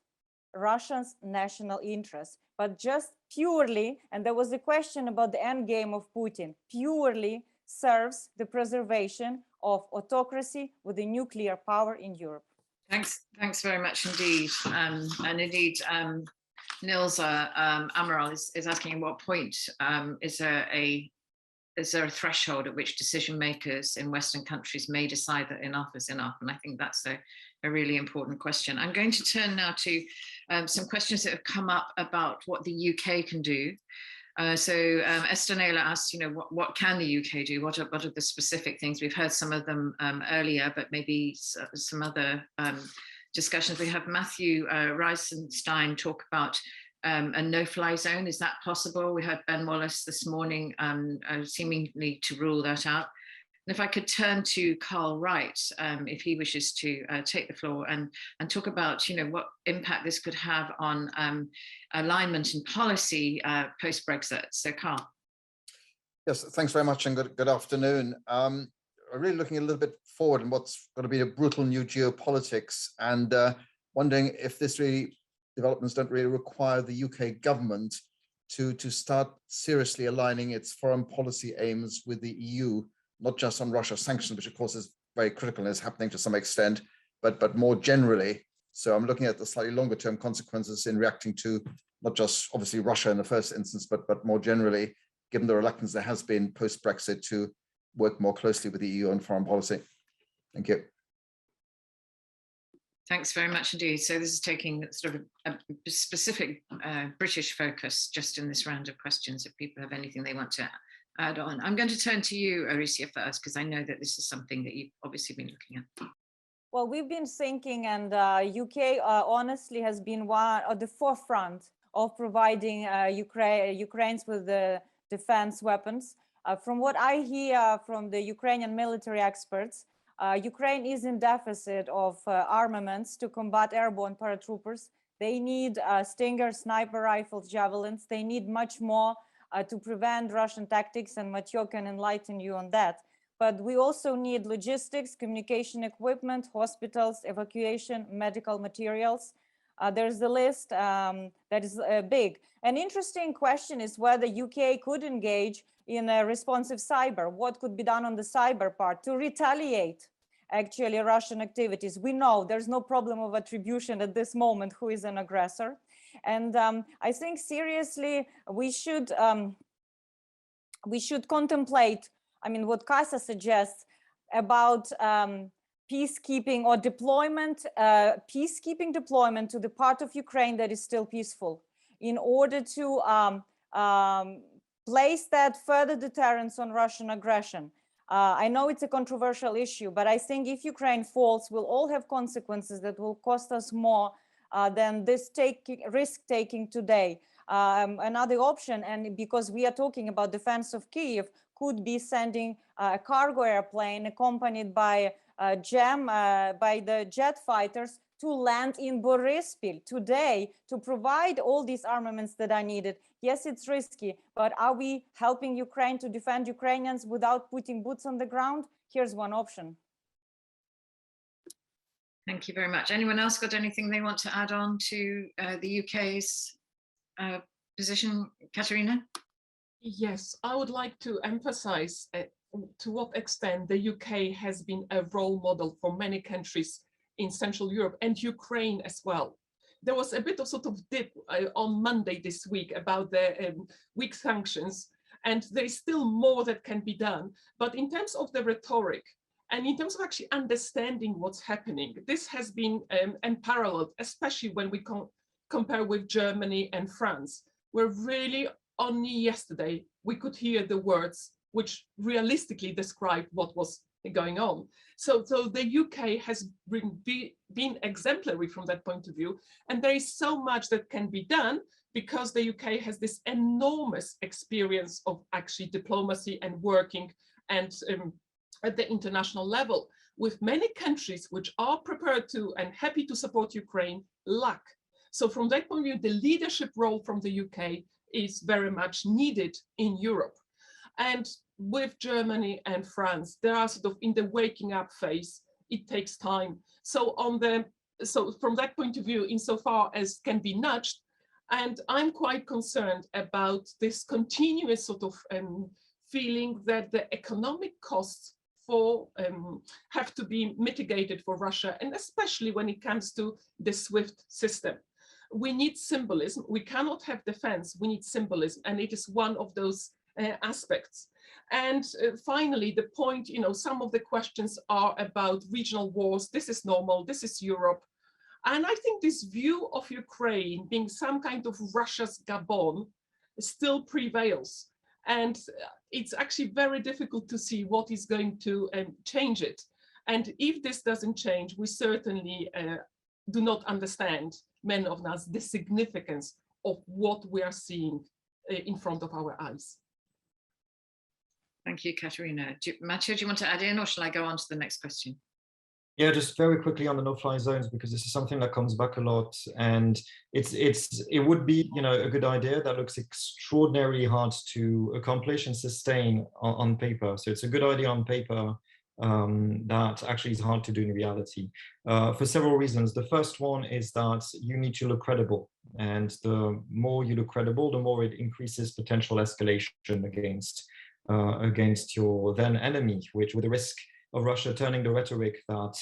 Russia's national interest, but just purely, and there was a question about the end game of Putin, purely serves the preservation of autocracy with a nuclear power in Europe. Thanks very much indeed. And indeed, Nils Amaral is asking at what point is there a threshold at which decision makers in Western countries may decide that enough is enough? And I think that's a really important question. I'm going to turn now to some questions that have come up about what the UK can do. So Estanela asked, you know, what can the UK do? What are the specific things? We've heard some of them earlier, but maybe some other discussions. We have Matthew Reisenstein talk about a no-fly zone. Is that possible? We heard Ben Wallace this morning seemingly to rule that out. And if I could turn to Carl Wright, if he wishes to take the floor and talk about, you know, what impact this could have on alignment and policy post-Brexit. So Carl. Yes, thanks very much and good afternoon. I'm really looking a little bit forward in what's going to be a brutal new geopolitics, and wondering if this developments don't really require the UK government to start seriously aligning its foreign policy aims with the EU, not just on Russia sanctions, which of course is very critical and is happening to some extent, but more generally. So I'm looking at the slightly longer term consequences in reacting to not just obviously Russia in the first instance, but more generally, given the reluctance there has been post-Brexit to work more closely with the EU on foreign policy. Thank you. Thanks very much indeed. So this is taking sort of a specific British focus just in this round of questions, if people have anything they want to add on. I'm going to turn to you, Arisia, first, because I know that this is something that you've obviously been looking at. Well, we've been thinking, and UK honestly has been one at the forefront of providing Ukrainians with the defense weapons. From what I hear from the Ukrainian military experts, Ukraine is in deficit of armaments to combat airborne paratroopers. They need Stinger, sniper rifles, javelins. They need much more to prevent Russian tactics, and Mathieu can enlighten you on that. But we also need logistics, communication equipment, hospitals, evacuation, medical materials. There's a list that is big. An interesting question is whether UK could engage in a responsive cyber. What could be done on the cyber part to retaliate actually Russian activities? We know there's no problem of attribution at this moment who is an aggressor. And I think seriously, we should contemplate, I mean, what Casa suggests about peacekeeping or deployment, peacekeeping deployment to the part of Ukraine that is still peaceful in order to place that further deterrence on Russian aggression. I know it's a controversial issue, but I think if Ukraine falls, we'll all have consequences that will cost us more than this risk-taking today. Another option, and because we are talking about defense of Kyiv, could be sending a cargo airplane accompanied by gem by the jet fighters to land in Boryspil today to provide all these armaments that are needed. Yes, it's risky, but are we helping Ukraine to defend Ukrainians without putting boots on the ground? Here's one option. Thank you very much. Anyone else got anything they want to add on to the UK's position, Katerina? Yes, I would like to emphasize to what extent the UK has been a role model for many countries in Central Europe and Ukraine as well. There was a bit of sort of dip on Monday this week about the weak sanctions, and there is still more that can be done. But in terms of the rhetoric and in terms of actually understanding what's happening, this has been unparalleled, especially when we compare with Germany and France, where really only yesterday we could hear the words which realistically describe what was going on. So the UK has been exemplary from that point of view, and there is so much that can be done because the UK has this enormous experience of actually diplomacy and working and at the international level, with many countries which are prepared to and happy to support Ukraine lack. So from that point of view, the leadership role from the UK is very much needed in Europe. And with Germany and France, they are sort of in the waking up phase. It takes time. So from that point of view, insofar as can be nudged, and I'm quite concerned about this continuous sort of feeling that the economic costs have to be mitigated for Russia, and especially when it comes to the SWIFT system. We need symbolism. We cannot have defense. We need symbolism, and it is one of those aspects. And finally, the point, some of the questions are about regional wars. This is normal. This is Europe. And I think this view of Ukraine being some kind of Russia's Gabon still prevails. And it's actually very difficult to see what is going to change it. And if this doesn't change, we certainly do not understand, many of us, the significance of what we are seeing in front of our eyes. Thank you, Katerina. Matteo, do you want to add in, or shall I go on to the next question? Yeah, just very quickly on the no-fly zones, because this is something that comes back a lot, and it would be a good idea that looks extraordinarily hard to accomplish and sustain on paper. So it's a good idea on paper that actually is hard to do in reality for several reasons. The first one is that you need to look credible, and the more you look credible, the more it increases potential escalation against your then enemy, which with the risk of Russia turning the rhetoric that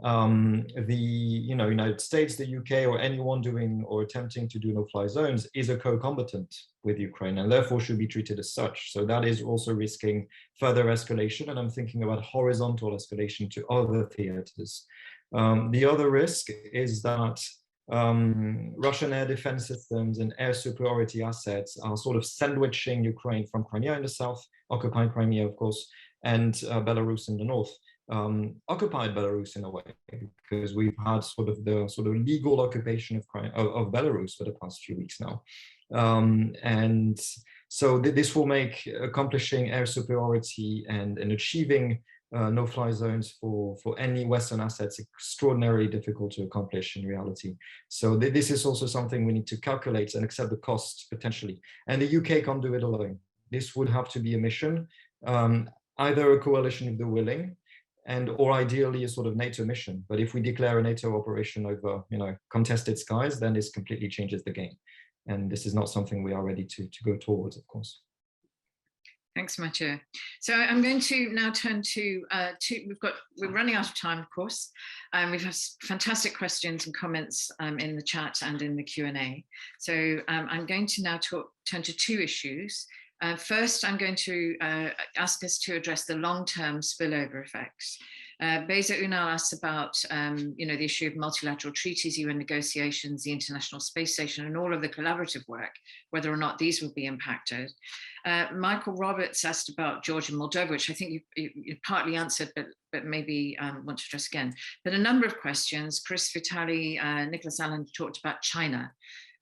the United States, the UK, or anyone doing or attempting to do no-fly zones is a co-combatant with Ukraine, and therefore should be treated as such. So that is also risking further escalation, and I'm thinking about horizontal escalation to other theaters. The other risk is that Russian air defense systems and air superiority assets are sort of sandwiching Ukraine from Crimea in the south, occupied Crimea, of course, and Belarus in the north, occupied Belarus in a way, because we've had sort of legal occupation of Belarus for the past few weeks now. And so this will make accomplishing air superiority and achieving no-fly zones for any Western assets extraordinarily difficult to accomplish in reality. So this is also something we need to calculate and accept the cost potentially. And the UK can't do it alone. This would have to be a mission, either a coalition of the willing, or ideally a sort of NATO mission. But if we declare a NATO operation over contested skies, then this completely changes the game. And this is not something we are ready to go towards, of course. Thanks, Matteo. So I'm going to now turn to, we're running out of time, of course. We've had fantastic questions and comments in the chat and in the Q&A. So I'm going to now turn to two issues. First, I'm going to ask us to address the long-term spillover effects. Beza Unal asked about the issue of multilateral treaties, UN negotiations, the International Space Station, and all of the collaborative work, whether or not these will be impacted. Michael Roberts asked about Georgia and Moldova, which I think you partly answered, but maybe want to address again. But a number of questions. Chris Vitali, Nicholas Allen talked about China.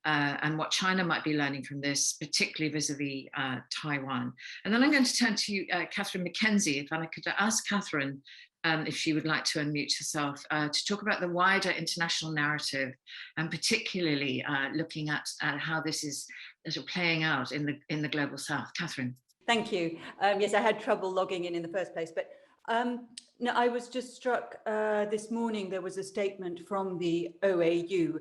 And what China might be learning from this, particularly vis-a-vis Taiwan. And then I'm going to turn to Catherine McKenzie, if I could ask Catherine if she would like to unmute herself, to talk about the wider international narrative, and particularly looking at how this is sort of playing out in the global South. Catherine. Thank you. Yes, I had trouble logging in the first place, but no, I was just struck this morning. There was a statement from the OAU,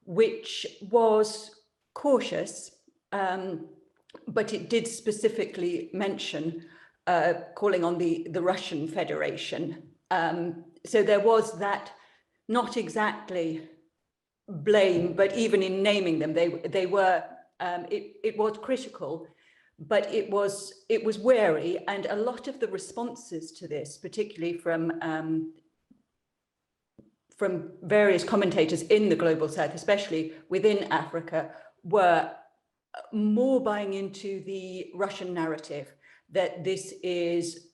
which was cautious, but it did specifically mention calling on the Russian Federation. So there was that, not exactly blame, but even in naming them, they were. It was critical, but it was wary, and a lot of the responses to this, particularly from various commentators in the global South, especially within Africa, were more buying into the Russian narrative, that this is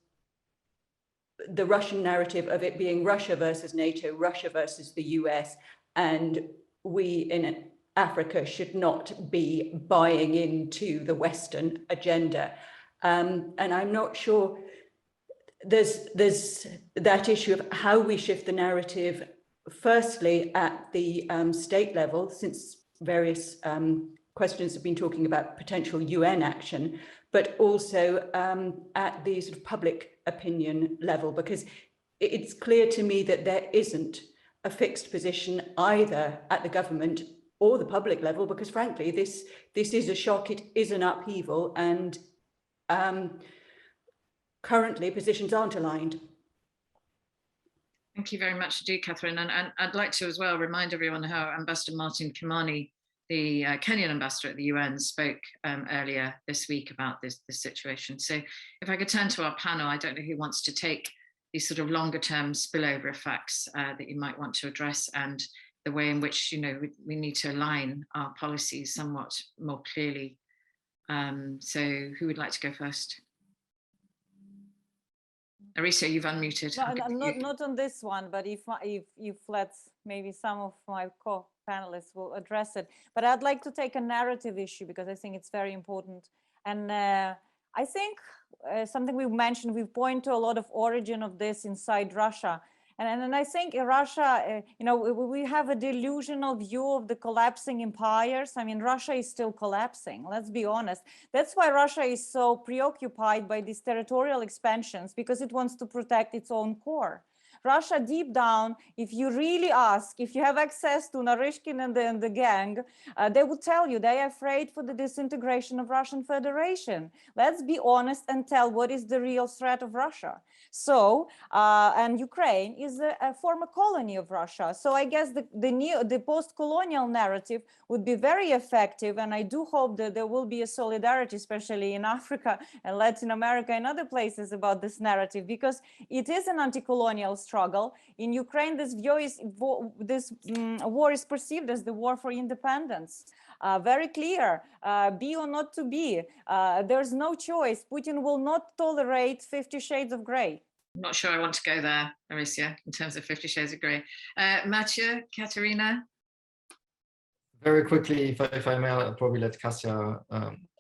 the Russian narrative of it being Russia versus NATO, Russia versus the US, and we in Africa should not be buying into the Western agenda. And I'm not sure there's that issue of how we shift the narrative, firstly at the state level, since various questions have been talking about potential UN action, but also at the sort of public opinion level, because it's clear to me that there isn't a fixed position either at the government or the public level, because frankly, this is a shock, it is an upheaval, and currently positions aren't aligned. Thank you very much indeed, Catherine. And I'd like to as well remind everyone how Ambassador Martin Kimani, the Kenyan ambassador at the UN, spoke earlier this week about this situation. So if I could turn to our panel, I don't know who wants to take these sort of longer term spillover effects that you might want to address, and the way in which, you know, we need to align our policies somewhat more clearly. So who would like to go first? Arisa, you've unmuted. No, not on this one, but if let's, maybe some of my co-panelists will address it. But I'd like to take a narrative issue because I think it's very important. And I think something we mentioned, we point to a lot of origin of this inside Russia. And I think in Russia, you know, we have a delusional view of the collapsing empires. I mean, Russia is still collapsing, let's be honest. That's why Russia is so preoccupied by these territorial expansions, because it wants to protect its own core. Russia, deep down, if you really ask, if you have access to Narishkin and the gang, they would tell you they are afraid for the disintegration of Russian Federation. Let's be honest and tell what is the real threat of Russia. So, and Ukraine is a former colony of Russia. So I guess the post-colonial narrative would be very effective. And I do hope that there will be a solidarity, especially in Africa and Latin America and other places, about this narrative, because it is an anti-colonial struggle. In Ukraine, this war is perceived as the war for independence. Very clear, be or not to be. There's no choice. Putin will not tolerate 50 Shades of Grey. I'm not sure I want to go there, Arisia, in terms of 50 Shades of Grey. Mathieu, Katerina? Very quickly, if I may, I'll probably let Kasia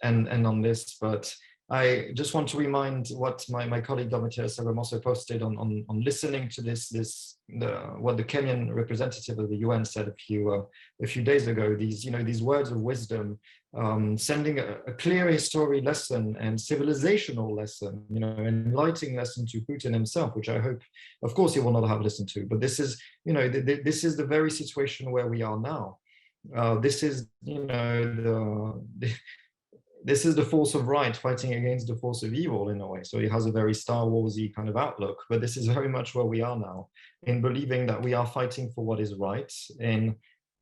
end on this, but I just want to remind what my colleague Domitila Severum also posted on listening to what the Kenyan representative of the UN said a few days ago. These words of wisdom, sending a clear history lesson and civilizational lesson, enlightening lesson to Putin himself, which I hope, of course, he will not have listened to. But this is, this is the very situation where we are now. This is, this is the force of right fighting against the force of evil in a way. So he has a very Star Warsy kind of outlook, but this is very much where we are now, in believing that we are fighting for what is right, in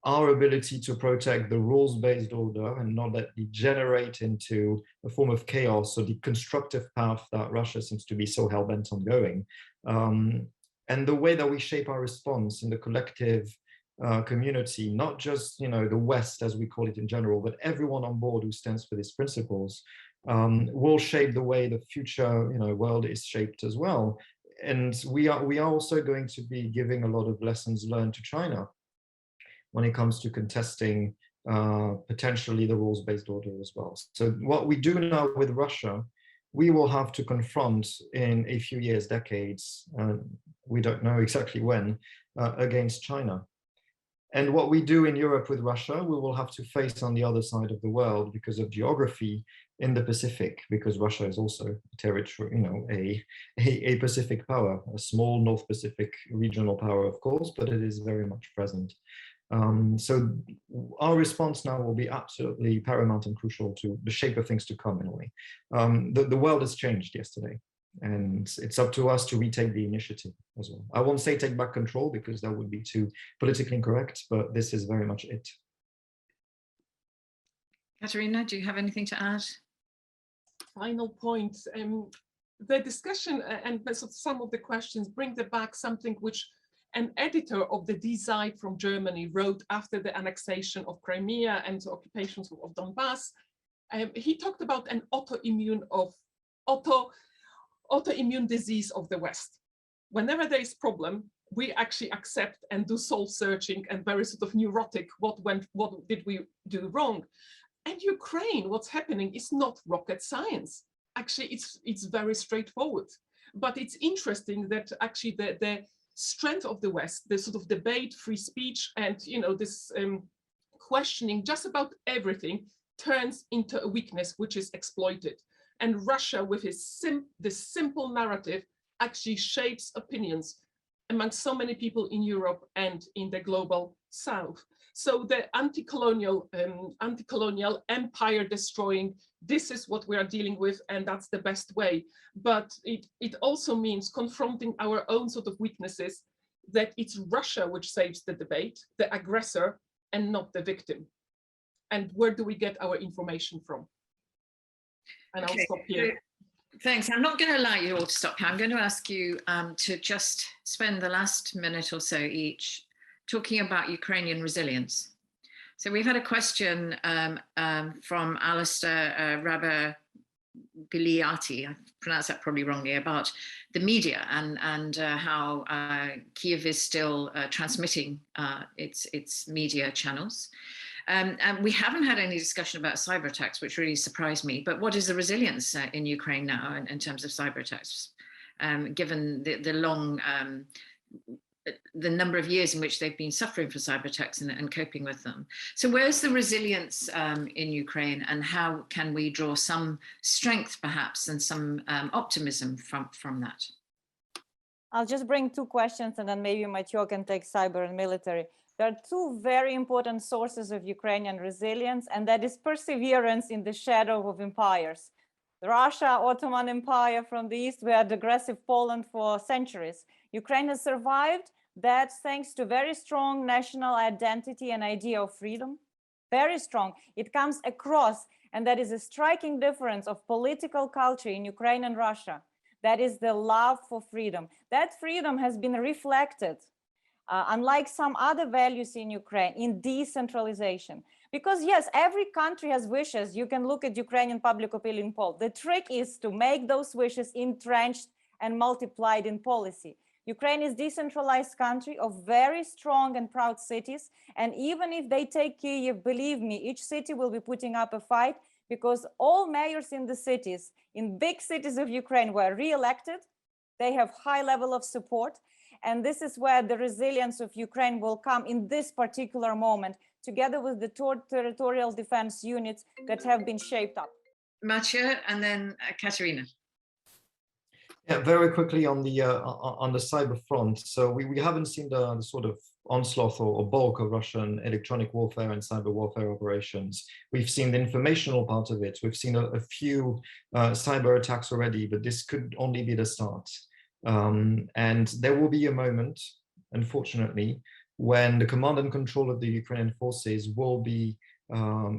our ability to protect the rules-based order and not let it degenerate into a form of chaos or the constructive path that Russia seems to be so hell-bent on going. And the way that we shape our response in the collective community, not just the West as we call it in general, but everyone on board who stands for these principles, will shape the way the future world is shaped as well. And we are also going to be giving a lot of lessons learned to China when it comes to contesting potentially the rules-based order as well. So what we do now with Russia we will have to confront in a few years, decades, we don't know exactly when, against China. And what we do in Europe with Russia, we will have to face on the other side of the world because of geography in the Pacific, because Russia is also a territory, you know, a Pacific power, a small North Pacific regional power, of course, but it is very much present. So our response now will be absolutely paramount and crucial to the shape of things to come in a way. The world has changed yesterday, and it's up to us to retake the initiative as well. I won't say take back control because that would be too politically incorrect, but this is very much it. Katerina, do you have anything to add? Final point. The discussion and some of the questions bring back something which an editor of the Die Zeit from Germany wrote after the annexation of Crimea and the occupations of Donbass. He talked about an autoimmune disease of the West. Whenever there is problem, we actually accept and do soul searching and very sort of neurotic, what did we do wrong? And Ukraine, what's happening is not rocket science. Actually, it's very straightforward. But it's interesting that actually the strength of the West, the sort of debate, free speech, and this questioning just about everything turns into a weakness which is exploited. And Russia, with this simple narrative, actually shapes opinions among so many people in Europe and in the global South. So the anti-colonial empire destroying, this is what we are dealing with, and that's the best way. But it also means confronting our own sort of weaknesses, that it's Russia which saves the debate, the aggressor, and not the victim. And where do we get our information from? And Okay. I'll stop here. Thanks. I'm not going to allow you all to stop here. I'm going to ask you to just spend the last minute or so each talking about Ukrainian resilience. So we've had a question from Alistair Rababiliati, I pronounced that probably wrongly, about the media and how Kyiv is still transmitting its media channels. And we haven't had any discussion about cyber attacks, which really surprised me. But what is the resilience in Ukraine now in terms of cyber attacks, given the long, the number of years in which they've been suffering for cyber attacks and coping with them? So where's the resilience in Ukraine, and how can we draw some strength perhaps and some optimism from that? I'll just bring two questions and then maybe Mathieu can take cyber and military. There are two very important sources of Ukrainian resilience, and that is perseverance in the shadow of empires. The Russia, Ottoman Empire from the east, we had aggressive Poland for centuries. Ukraine has survived that thanks to very strong national identity and idea of freedom. Very strong. It comes across, and that is a striking difference of political culture in Ukraine and Russia. That is the love for freedom. That freedom has been reflected, unlike some other values in Ukraine, in decentralization. Because yes, every country has wishes. You can look at Ukrainian public opinion poll. The trick is to make those wishes entrenched and multiplied in policy. Ukraine is a decentralized country of very strong and proud cities. And even if they take Kyiv, believe me, each city will be putting up a fight, because all mayors in the cities, in big cities of Ukraine, were re-elected. They have high level of support. And this is where the resilience of Ukraine will come in this particular moment, together with the territorial defense units that have been shaped up. Mathieu, and then Katerina. Yeah, very quickly on the cyber front. So we haven't seen the sort of onslaught or bulk of Russian electronic warfare and cyber warfare operations. We've seen the informational part of it. We've seen a few cyber attacks already, but this could only be the start. And there will be a moment, unfortunately, when the command and control of the Ukrainian forces will be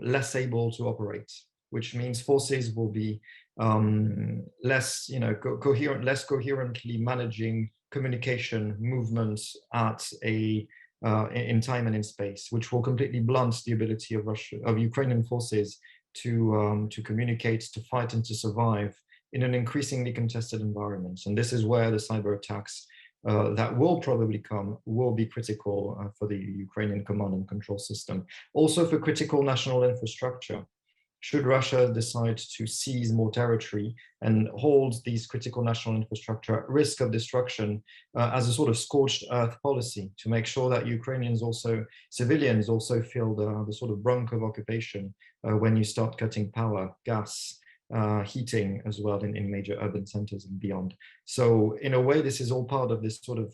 less able to operate, which means forces will be less coherently managing communication movements in time and in space, which will completely blunt the ability of Ukrainian forces to communicate, to fight, and to survive in an increasingly contested environment. And this is where the cyber attacks that will probably come will be critical for the Ukrainian command and control system. Also for critical national infrastructure. should Russia decide to seize more territory and hold these critical national infrastructure at risk of destruction as a sort of scorched earth policy to make sure that Ukrainians also, civilians also feel the sort of brunt of occupation when you start cutting power, gas, heating as well in major urban centers and beyond. So in a way, this is all part of this sort of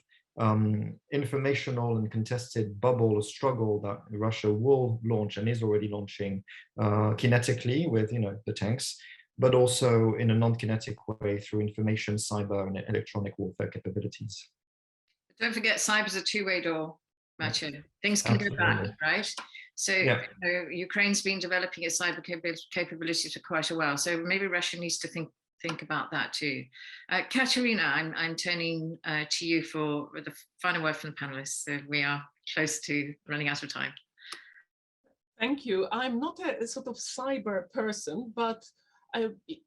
informational and contested bubble or struggle that Russia will launch and is already launching kinetically with, you know, the tanks, but also in a non-kinetic way through information, cyber, and electronic warfare capabilities. Don't forget, cyber's a two-way door, Matthew. Things can go back, right? So yeah. You know, Ukraine's been developing its cyber capability for quite a while. So maybe Russia needs to think about that too. Katerina, I'm turning to you for the final word from the panelists. So we are close to running out of time. Thank you. I'm not a sort of cyber person, but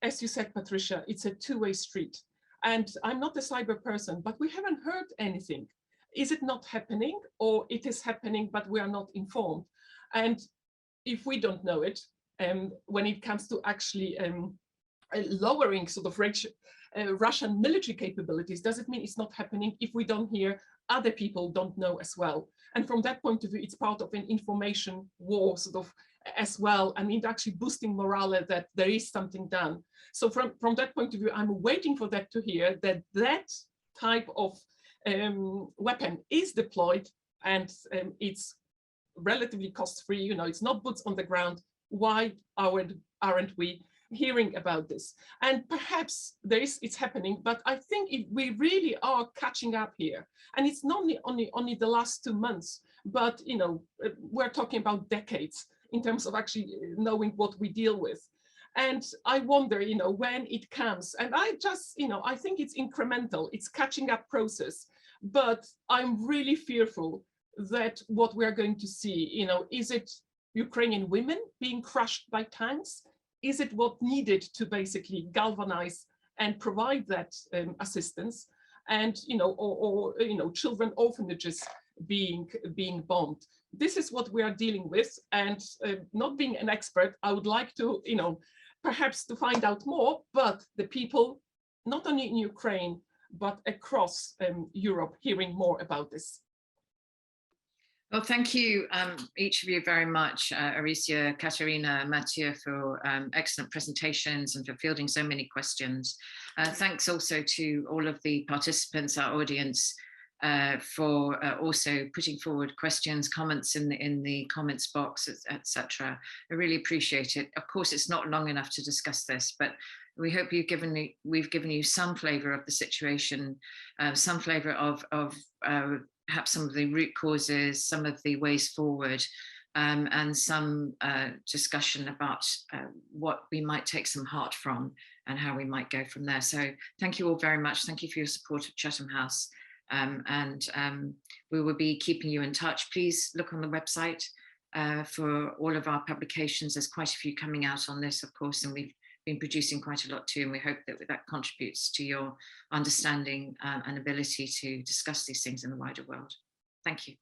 as you said, Patricia, it's a two-way street. And I'm not a cyber person, but we haven't heard anything. Is it not happening, or it is happening, but we are not informed? And if we don't know it, when it comes to actually lowering sort of Russian military capabilities, does it mean it's not happening if we don't hear, other people don't know as well? And from that point of view, it's part of an information war sort of as well, and it actually boosting morale that there is something done. So from that point of view, I'm waiting for that to hear that that type of weapon is deployed, and it's relatively cost-free, you know, it's not boots on the ground. Why aren't we hearing about this? And perhaps it's happening, but I think if we really are catching up here, and it's not only the last 2 months, but you know, we're talking about decades in terms of actually knowing what we deal with. And I wonder, you know, when it comes, and I just, you know, I think it's incremental, it's catching up process, but I'm really fearful that what we're going to see, you know, is it Ukrainian women being crushed by tanks? Is it what needed to basically galvanize and provide that assistance? And, you know, or you know, children orphanages being bombed. This is what we are dealing with. And not being an expert, I would like to, you know, perhaps to find out more, but the people, not only in Ukraine, but across Europe, hearing more about this. Well, thank you, each of you very much, Aricia, Katerina, Mathieu, for excellent presentations and for fielding so many questions. Thanks also to all of the participants, our audience, for also putting forward questions, comments in the comments box, etc. I really appreciate it. Of course, it's not long enough to discuss this, but we hope we've given you some flavour of the situation, some flavour of perhaps some of the root causes, some of the ways forward, and some discussion about what we might take some heart from and how we might go from there. So thank you all very much. Thank you for your support of Chatham House. We will be keeping you in touch. Please look on the website for all of our publications. There's quite a few coming out on this, of course, and we've been producing quite a lot too, and we hope that that contributes to your understanding and ability to discuss these things in the wider world. Thank you.